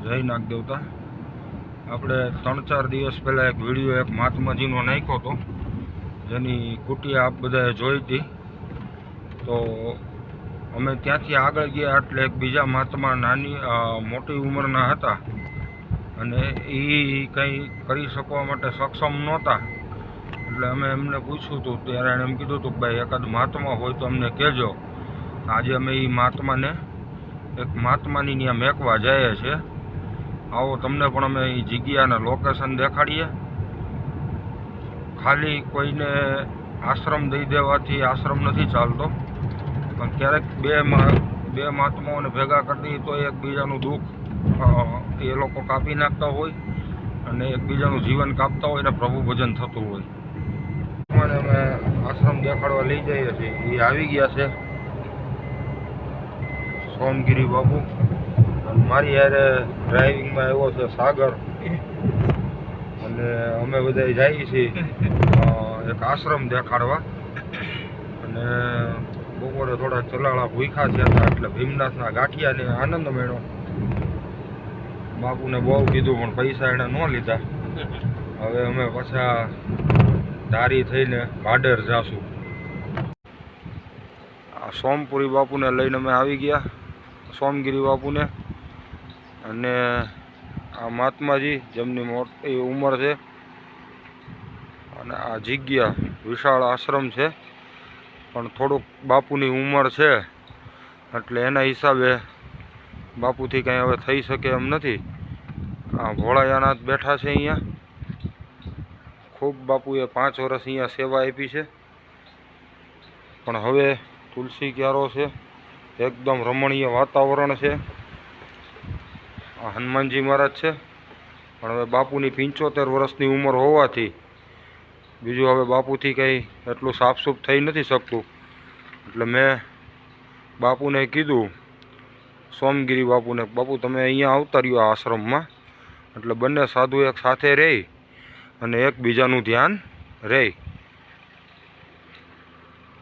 જય નાગદેવતા। આપણે 3-4 દિવસ પહેલાં એક વિડીયો એક મહાત્માજીનો નાખ્યો હતો, જેની કુટી આપ બધાએ જોઈ હતી। તો અમે ત્યાંથી આગળ ગયા એટલે એક બીજા મહાત્મા મોટી ઉંમરના હતા અને એ કંઈ કરી શકવા માટે સક્ષમ નહોતા। એટલે અમે એમને પૂછ્યું હતું, ત્યારે એણે એમ કીધું હતું કે ભાઈ એકાદ મહાત્મા હોય તો અમને કહેજો। આજે અમે એ મહાત્માને એક મહાત્માની ત્યાં મેકવા જઈએ છીએ। આવો તમને પણ અમે એ જગ્યાના લોકેશન દેખાડીએ। ખાલી કોઈને આશ્રમ દઈ દેવાથી આશ્રમ નથી ચાલતો, પણ ક્યારેક બે મહાત્માઓને ભેગા કરી દઈએ તો એકબીજાનું દુઃખ એ લોકો કાપી નાખતા હોય અને એકબીજાનું જીવન કાપતા હોય અને પ્રભુ ભજન થતું હોય। મને અમે આશ્રમ દેખાડવા લઈ જઈએ છીએ। એ આવી ગયા છે સોમગીરી બાપુ, મારી યારે ડ્રાઇવિંગમાં આવ્યો છે સાગર, અને અમે બધા જઈએ છીએ એક આશ્રમ દેખાડવા। અને બપોરે થોડા ચલાળા ભૂખ્યા થયા હતા એટલે ભીમનાથના ગાંઠિયાને આનંદ મેળ્યો। બાપુને બહુ કીધું પણ પૈસા એણે ન લીધા। હવે અમે પાછા ધારી થઈને ભાડેર જાશું। આ સોમપુરી બાપુને લઈને અમે આવી ગયા, સોમગીરી બાપુને। અને આ મહાત્માજી જેમની મોટી ઉંમર છે, અને આ જગ્યા વિશાળ આશ્રમ છે, પણ થોડુંક બાપુની ઉંમર છે એટલે એના હિસાબે બાપુથી કંઈ હવે થઈ શકે એમ નથી। આ ભોળાયાનાથ બેઠા છે અહીંયા। ખૂબ બાપુએ 5 વર્ષ અહીંયા સેવા આપી છે, પણ હવે તુલસી ક્યારો છે, એકદમ રમણીય વાતાવરણ છે। આ હનુમાનજી મહારાજ છે, પણ હવે બાપુની 75 વર્ષની ઉંમર હોવાથી બીજું હવે બાપુથી કંઈ એટલું સાફસૂફ થઈ નથી શકતું। એટલે મેં બાપુને કીધું, સોમગીરી બાપુને, બાપુ તમે અહીંયા આવતા રહ્યો આશ્રમમાં, એટલે બંને સાધુ એક સાથે રહી અને એકબીજાનું ધ્યાન રહે।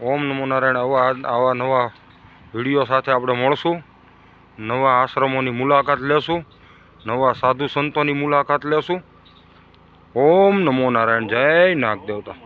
ઓમ નમો નારાયણ। આવા નવા વિડીયો સાથે આપણે મળશું, નવા આશ્રમોની મુલાકાત લેશું, નવા સાધુ સંતોની મુલાકાત લેશું। ઓમ નમો નારાયણ। જય નાગદેવતા।